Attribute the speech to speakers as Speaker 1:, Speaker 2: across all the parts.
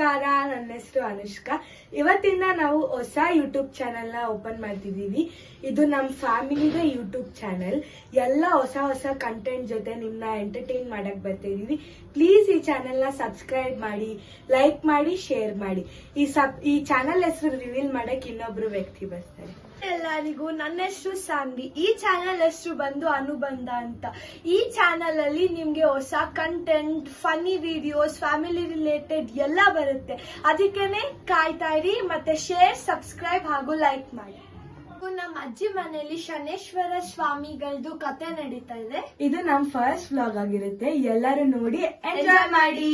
Speaker 1: ನಮಸ್ಕಾರ, ನನ್ನ ಹೆಸರು ಅನುಷ್ಕಾ. ಇವತ್ತಿಂದ ನಾವು ಹೊಸ ಯೂಟ್ಯೂಬ್ ಚಾನೆಲ್ ನ ಓಪನ್ ಮಾಡ್ತಿದೀವಿ. ಇದು ನಮ್ಮ ಫ್ಯಾಮಿಲಿಗೆ ಯೂಟ್ಯೂಬ್ ಚಾನೆಲ್. ಎಲ್ಲ ಹೊಸ ಕಂಟೆಂಟ್ ಜೊತೆ ನಿಮ್ನ ಎಂಟರ್ಟೈನ್ ಮಾಡಕ್ ಬರ್ತಿದೀವಿ. ಪ್ಲೀಸ್ ಈ ಚಾನೆಲ್ ನ ಸಬ್ಸ್ಕ್ರೈಬ್ ಮಾಡಿ, ಲೈಕ್ ಮಾಡಿ, ಶೇರ್ ಮಾಡಿ. ಈ ಚಾನೆಲ್ ಹೆಸರು ರಿವೀಲ್ ಮಾಡಕ್ ಇನ್ನೊಬ್ರು ವ್ಯಕ್ತಿ ಬರ್ತಾರೆ. ಎಲ್ಲರಿಗೂ ನನ್ನ ಹೆಸರು ಸಾನ್ವಿ. ಈ ಚಾನೆಲ್ ಹೆಸರು ಬಂದು ಅನುಬಂಧ ಅಂತ. ಈ ಚಾನೆಲ್ ಅಲ್ಲಿ ನಿಮ್ಗೆ ಹೊಸ content, funny videos, family related ಎಲ್ಲ ಬರುತ್ತೆ. ಅದಕ್ಕೇನೆ ಕಾಯ್ತಾ ಇರಿ. ಮತ್ತೆ ಶೇರ್, ಸಬ್ಸ್ಕ್ರೈಬ್ ಹಾಗೂ ಲೈಕ್ ಮಾಡಿ. ನಮ್ಮ ಅಜ್ಜಿ ಮನೆಯಲ್ಲಿ ಶನೇಶ್ವರ ಸ್ವಾಮಿಗಳದ್ದು ಕತೆ ನಡೀತಾ ಇದೆ. ಇದು ನಮ್ ಫಸ್ಟ್ ವ್ಲಾಗ್ ಆಗಿರುತ್ತೆ. ಎಲ್ಲರೂ ನೋಡಿ ಎಂಜಾಯ್ ಮಾಡಿ.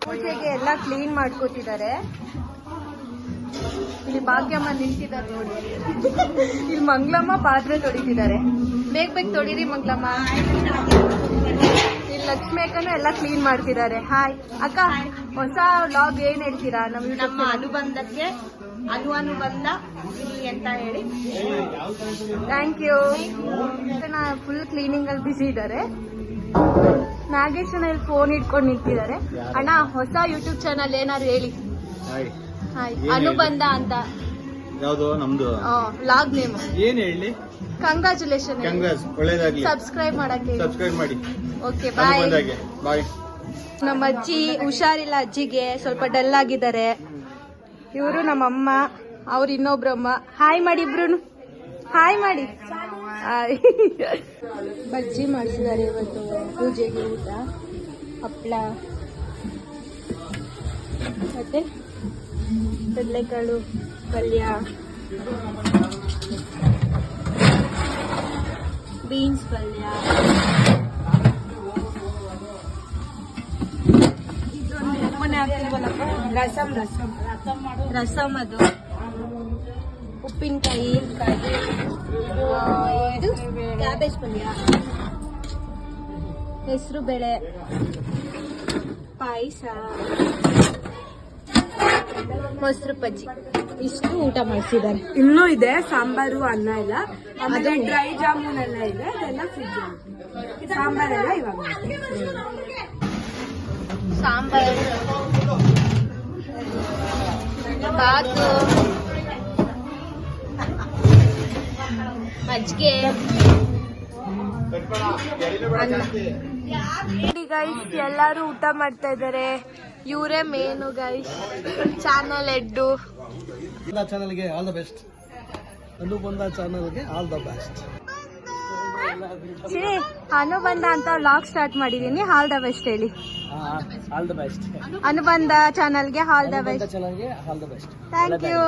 Speaker 2: ಪೂಜೆಗೆ ಎಲ್ಲ ಕ್ಲೀನ್ ಮಾಡ್ಕೋತಿದ್ದಾರೆ. ಇಲ್ಲಿ ಭಾಗ್ಯಮ್ಮ ನಿಂತಿದ್ದಾರೆ ನೋಡಿ. ಇಲ್ಲಿ ಮಂಗ್ಲಮ್ಮ ಪಾತ್ರೆ ತೊಳಿತಿದ್ದಾರೆ. ಬೇಗ ತೊಳಿರಿ ಮಂಗ್ಲಮ್ಮ. ಇಲ್ಲಿ ಲಕ್ಷ್ಮಿ ಅಕ್ಕನು ಎಲ್ಲ ಕ್ಲೀನ್ ಮಾಡ್ತಿದ್ದಾರೆ. ಹಾಯ್ ಅಕ್ಕ, ಹೊಸ ವ್ಲಾಗ್ ಏನ್ ಹೇಳ್ತೀರಾ?
Speaker 3: ನಮ್ಮ ಅನುಬಂಧಕ್ಕೆ ಅನುಬಂಧ ಅಂತ ಹೇಳಿ.
Speaker 2: Thank you. ಫುಲ್ ಕ್ಲೀನಿಂಗ್ ಅಲ್ಲಿ ಬಿಸಿ ಇದ್ದಾರೆ. ನಾಗೇಶ್ ಇಲ್ಲಿ ಫೋನ್ ಇಟ್ಕೊಂಡು ನಿಂತಿದ್ದಾರೆ. ಅಣ್ಣ, ಹೊಸ ಯೂಟ್ಯೂಬ್ ಚಾನಲ್ ಏನಾದ್ರು ಹೇಳಿ. ಹಾಯ್, ಅನುಬಂಧ ಅಂತ.
Speaker 4: ಯಾವುದು ನಮ್ದು
Speaker 2: ವ್ಲಾಗ್ ನೇಮ್
Speaker 4: ಏನ್ ಹೇಳಿ?
Speaker 2: ಕಂಗ್ರಾಚುಲೇಷನ್.
Speaker 4: ಒಳ್ಳೇದಾಗ್ಲಿ.
Speaker 2: ಸಬ್ಸ್ಕ್ರೈಬ್ ಮಾಡಕ್ಕೆ.
Speaker 4: ಸಬ್ಸ್ಕ್ರೈಬ್ ಮಾಡಿ.
Speaker 2: ಓಕೆ, ಬಾಯ್.
Speaker 4: ಬಾಯ್.
Speaker 2: ನಮ್ಮ ಅಜ್ಜಿ ಹುಷಾರಿಲ್ಲ. ಅಜ್ಜಿಗೆ ಸ್ವಲ್ಪ ಡಲ್ ಆಗಿದ್ದಾರೆ. ಇವರು ನಮ್ಮ ಅಮ್ಮ, ಅವ್ರು ಇನ್ನೊಬ್ರಮ್ಮ. ಹಾಯ್ ಮಾಡಿ ಇಬ್ರು. ಹಾಯ್ ಮಾಡಿ. ಹಾಯ್. ಬಜ್ಜಿ ಮಾಡಿಸಿದ್ದಾರೆ ಇವತ್ತು ಪೂಜೆಗೆ. ಊಟ, ಹಪ್ಪಳ, ಮತ್ತೆ ಕಡಲೆಕಾಳು ಪಲ್ಯ, ಬೀನ್ಸ್ ಪಲ್ಯ, ರಸಮ್, ಅದು ಉಪ್ಪಿನಕಾಯಿ, ಇದು ಕ್ಯಾಬೇಜ್ ಪಲ್ಯ, ಹೆಸರು ಬೇಳೆ, ಪಾಯಸ, ಮೊಸರು ಬಜ್ಜಿ. ಇಷ್ಟು ಊಟ ಮಾಡಿಸಿದ್ದಾರೆ.
Speaker 1: ಇನ್ನೂ ಇದೆ ಸಾಂಬಾರು, ಅನ್ನ ಎಲ್ಲ. ಆಮೇಲೆ ಡ್ರೈ ಜಾಮೂನ್ ಎಲ್ಲ ಇದೆ. ಅದೆಲ್ಲ ಫ್ರಿಜ್. ಸಾಂಬಾರೆಲ್ಲ ಇವಾಗ
Speaker 2: ಸಾಂಬಾರು, ಬಾತು, ಮಜ್ಜಿಗೆ, ಗೈಸ್ ಎಲ್ಲರೂ ಊಟ ಮಾಡ್ತಾ ಇದ್ದಾರೆ. ಇವರೇ ಮೇನು ಗೈಸ್, ಚಾನಲ್ ಹೆಡ್ಡು.
Speaker 5: ಚಾನಲ್ಗೆ ಆಲ್ ದ ಬೆಸ್ಟ್. ಅನುಬಂಧ ಚಾನಲ್ಗೆ ಆಲ್ ದ ಬೆಸ್ಟ್.
Speaker 2: ಸರಿ, ಅನುಬಂಧ ಅಂತ ವ್ಲಾಗ್ ಸ್ಟಾರ್ಟ್ ಮಾಡಿದೀನಿ. ಆಲ್ ದ ಬೆಸ್ಟ್ ಹೇಳಿ.
Speaker 5: All the best.
Speaker 2: ಅನುಬಂಧ ಚಾನಲ್ಗೆ ಆಲ್ ದ ಬೆಸ್ಟ್.
Speaker 5: ಚಾನಲ್ಗೆ all the best.
Speaker 2: Thank you.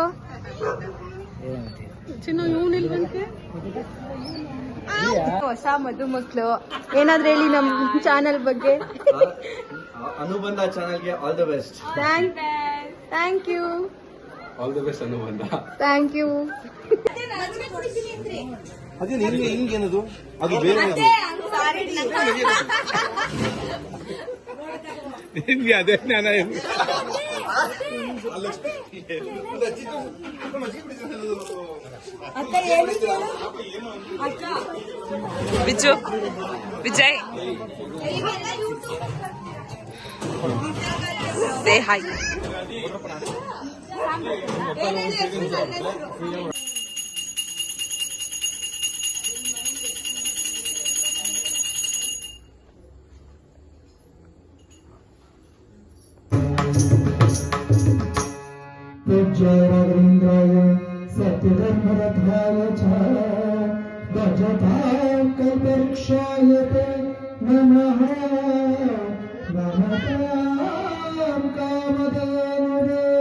Speaker 2: ಹೊಸ ಮದುಮಕ್ಳು ಏನಾದ್ರು ಹೇಳಿ ನಮ್ ಚಾನಲ್ ಬಗ್ಗೆ.
Speaker 4: ಅನುಬಂಧ ಚಾನಲ್ಗೆ all the best.
Speaker 2: Thank you.
Speaker 4: All the best Anubandha.
Speaker 2: Thank you.
Speaker 4: ಅದೇ ಹಿಂಗೇನದು? ಅದು ಬೇರೆ ನಿಮ್ಗೆ ಅದೇ ಜ್ಞಾನ ಇದೆ.
Speaker 6: Vijay say hi.
Speaker 5: पूज्याय सत्यधर्मरथाय च भजतां कल्पवृक्षाय ते नमः. नमतां कामधेनुरे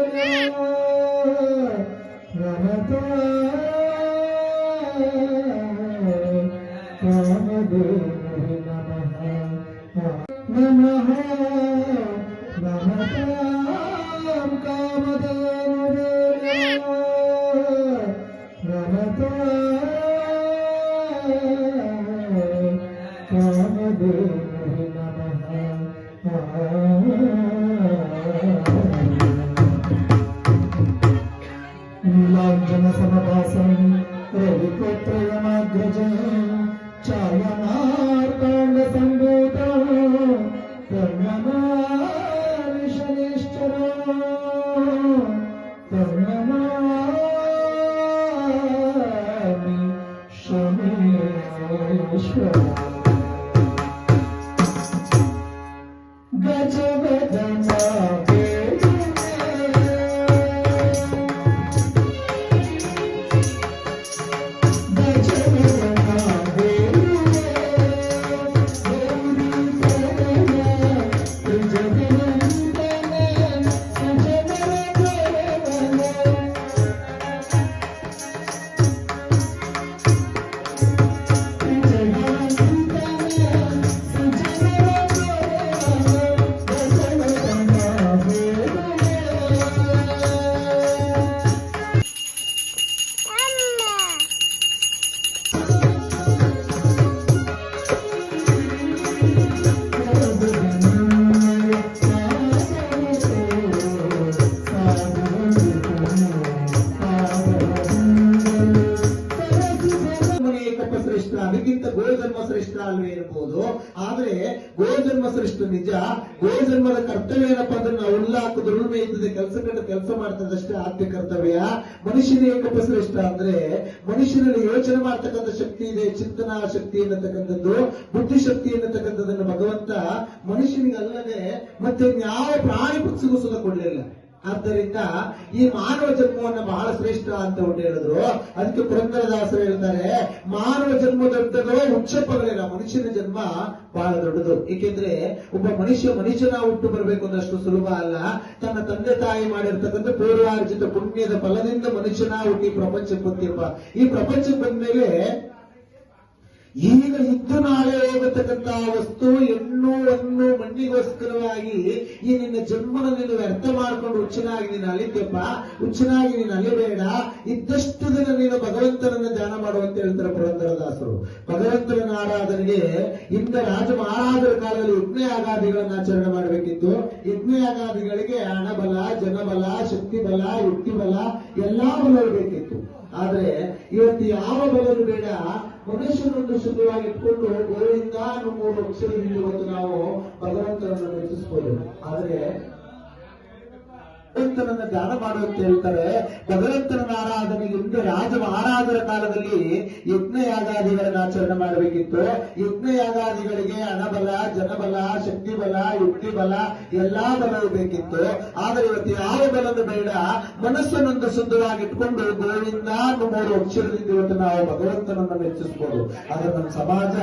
Speaker 5: नमतां कामधेनुरे नमः. नमतां कामधेनुरे नमतां कामधेनुरे नमः.
Speaker 6: ನಿಜ. ಗೋ ಜನ್ಮದ ಕರ್ತವ್ಯ ಏನಪ್ಪಾ ಅಂದ್ರೆ ನಾವು ಹುಲ್ಲಾಕುದು ಉಳುಮೆ ಇದ್ದದೆ ಕೆಲಸ ಕಂಡು ಕೆಲಸ ಮಾಡ್ತದಷ್ಟೇ ಆದ್ಯ ಕರ್ತವ್ಯ. ಮನುಷ್ಯನ ಏಕಪ್ಪ ಶ್ರೇಷ್ಠ ಅಂದ್ರೆ ಮನುಷ್ಯನಲ್ಲಿ ಯೋಚನೆ ಮಾಡ್ತಕ್ಕಂಥ ಶಕ್ತಿ ಇದೆ, ಚಿಂತನಾ ಶಕ್ತಿ ಎನ್ನತಕ್ಕಂಥದ್ದು, ಬುದ್ಧಿಶಕ್ತಿ ಎನ್ನತಕ್ಕಂಥದ್ದನ್ನು ಭಗವಂತ ಮನುಷ್ಯನಿಗೆ ಅಲ್ಲದೆ ಮತ್ತೆ ಯಾವ ಪ್ರಾಣಿ ಪಕ್ಷಿಗೂ ಸುಖ ಕೊಡ್ಲಿಲ್ಲ. ಆದ್ದರಿಂದ ಈ ಮಾನವ ಜನ್ಮವನ್ನ ಬಹಳ ಶ್ರೇಷ್ಠ ಅಂತ ಹೇಳಿದ್ರು. ಅದಕ್ಕೆ ಪುರಂದರದಾಸರು ಹೇಳ್ತಾರೆ, ಮಾನವ ಜನ್ಮ ದೊಡ್ಡದೋ ಉಚ್ಚಪ್ಪಗಳಿಲ್ಲ, ಮನುಷ್ಯನ ಜನ್ಮ ಬಹಳ ದೊಡ್ಡದು. ಏಕೆಂದ್ರೆ ಒಬ್ಬ ಮನುಷ್ಯನ ಹುಟ್ಟು ಬರಬೇಕು ಅಂದ್ರೆ ಅಷ್ಟು ಸುಲಭ ಅಲ್ಲ. ತನ್ನ ತಂದೆ ತಾಯಿ ಮಾಡಿರ್ತಕ್ಕಂಥ ಪೂರ್ವಾರ್ಜಿತ ಪುಣ್ಯದ ಫಲದಿಂದ ಮನುಷ್ಯನ ಹುಟ್ಟಿ ಪ್ರಪಂಚಕ್ಕೆ ಬಂದಿರುವ ಈ ಪ್ರಪಂಚಕ್ಕೆ ಬಂದ್ಮೇಲೆ ಈಗ ಇದ್ದು ನಾಳೆ ಹೋಗತಕ್ಕಂತ ವಸ್ತು ಹೆಣ್ಣು ಮಣ್ಣಿಗೋಸ್ಕರವಾಗಿ ಈ ನಿನ್ನ ಜನ್ಮನ ನೀನು ವ್ಯರ್ಥ ಮಾಡ್ಕೊಂಡು ಹುಚ್ಚನಾಗಿ ನೀನು ಅಲಿದ್ಯಪ್ಪ, ಹುಚ್ಚನಾಗಿ ನೀನು ಅಲಿಬೇಡ. ಇದ್ದಷ್ಟು ದಿನ ನೀನು ಭಗವಂತನನ್ನ ಧ್ಯಾನ ಮಾಡುವಂತ ಹೇಳ್ತಾರೆ ಪುರಂದರದಾಸರು. ಭಗವಂತನ ಆರಾಧನೆಗೆ ಇಂದ ರಾಜ ಮಹಾರಾಜರ ಕಾಲದಲ್ಲಿ ಯಜ್ಞಯಾಗಾದಿಗಳನ್ನ ಆಚರಣೆ ಮಾಡಬೇಕಿತ್ತು. ಯಜ್ಞಯಾಗಾದಿಗಳಿಗೆ ಹಣಬಲ, ಜನಬಲ, ಶಕ್ತಿ ಬಲ, ಯುಕ್ತಿ ಬಲ ಎಲ್ಲಾ ಬಲವೂ ಬೇಕಿತ್ತು. ಆದ್ರೆ ಇವತ್ತು ಯಾವ ಬಲವೂ ಬೇಡ. ಮನುಷ್ಯನನ್ನು ಶುದ್ಧವಾಗಿ ಇಟ್ಕೊಂಡು ಗೋವಿಂದ ಅನ್ನೋ 3 ಅಕ್ಷರದಿಂದ ಇವತ್ತು ನಾವು ಭಗವಂತನನ್ನು ಮೆಚ್ಚಿಸಬಹುದು. ಆದ್ರೆ ಭಗವಂತನನ್ನ ಧ್ಯಾನ ಮಾಡುವಂತ ಹೇಳ್ತಾರೆ. ಭಗವಂತನ ಆರಾಧನೆಗೆ ಹಿಂದೆ ರಾಜ ಮಹಾರಾಜರ ಕಾಲದಲ್ಲಿ ಯಜ್ಞಯಾಗಾದಿಗಳನ್ನ ಆಚರಣೆ ಮಾಡಬೇಕಿತ್ತು. ಯಜ್ಞಯಾಗಾದಿಗಳಿಗೆ ಹಣಬಲ, ಜನಬಲ, ಶಕ್ತಿ ಬಲ, ಯುಕ್ತಿ ಬಲ ಎಲ್ಲಾ ಬಲವೂ ಬೇಕಿತ್ತು. ಆದ್ರೆ ಇವತ್ತು ಯಾವ ಬಲನು ಬೇಡ. ಮನಸ್ಸನ್ನೊಂದು ಶುದ್ಧವಾಗಿ ಇಟ್ಕೊಂಡು ಗೋವಿಂದ ಅನ್ನೋ 3 ಅಕ್ಷರದಿಂದ ಇವತ್ತು ನಾವು ಭಗವಂತನನ್ನ ಮೆಚ್ಚಿಸಬಹುದು. ಆದ್ರೆ ನಮ್ಮ ಸಮಾಜ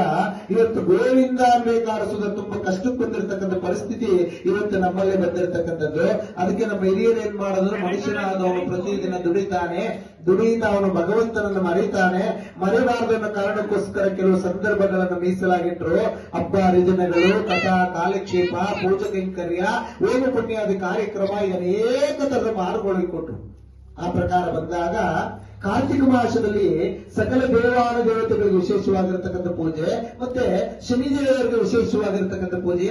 Speaker 6: ಇವತ್ತು ಗೋವಿಂದ ಬೇಕಾರಿಸೋದು ತುಂಬಾ ಕಷ್ಟಕ್ಕೆ ಬಂದಿರತಕ್ಕಂಥ ಪರಿಸ್ಥಿತಿ ಇವತ್ತು ನಮ್ಮಲ್ಲೇ ಬಂದಿರತಕ್ಕಂಥದ್ದು. ಅದಕ್ಕೆ ನಮ್ಮ ಹಿರಿಯರು ಏನ್ ಮಾಡಿದ್ರು, ಮನುಷ್ಯನಾದವನು ಪ್ರತಿದಿನ ದುಡಿಯುತ್ತಾ ಅವನು ಭಗವಂತನನ್ನು ಮರೀತಾನೆ. ಮರಿಬಾರದು ಅನ್ನೋ ಕಾರಣಕ್ಕೋಸ್ಕರ ಕೆಲವು ಸಂದರ್ಭಗಳನ್ನು ಮೀಸಲಾಗಿಟ್ರು. ಹಬ್ಬ ಹರಿದಿನಗಳು, ಕಥಾ ಕಾಲಕ್ಷೇಪ, ಪೂಜಾ ಕೈಂಕರ್ಯ, ಹೋಮ ಪುಣ್ಯಾದಿ ಕಾರ್ಯಕ್ರಮ ಅನೇಕ ತರದ ಮಾರ್ಗಗಳಿಗೆ ಕೊಟ್ಟರು. ಆ ಪ್ರಕಾರ ಬಂದಾಗ ಕಾರ್ತಿಕ ಮಾಸದಲ್ಲಿ ಸಕಲ ದೇವಾನುದೇವತೆಗಳಿಗೆ ವಿಶೇಷವಾಗಿರತಕ್ಕಂಥ ಪೂಜೆ, ಮತ್ತೆ ಶನಿದೇವರಿಗೆ ವಿಶೇಷವಾಗಿರತಕ್ಕಂಥ ಪೂಜೆ.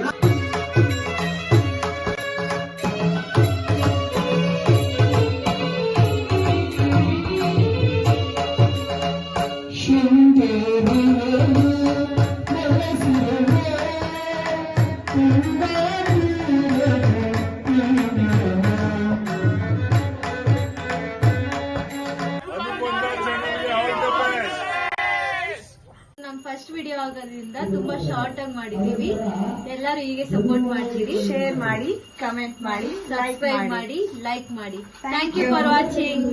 Speaker 2: ನಮ್ ಫಸ್ಟ್ ವಿಡಿಯೋ ಆಗೋದ್ರಿಂದ ತುಂಬಾ ಶಾರ್ಟ್ ಆಗಿ ಮಾಡಿದೀವಿ. ಎಲ್ಲರೂ ಹೀಗೆ ಸಪೋರ್ಟ್ ಮಾಡ್ತೀರಿ,
Speaker 3: ಶೇರ್ ಮಾಡಿ, ಕಮೆಂಟ್ ಮಾಡಿ,
Speaker 2: ಸಬ್ಸ್ಕ್ರೈಬ್ ಮಾಡಿ, ಲೈಕ್ ಮಾಡಿ. Thank you for watching.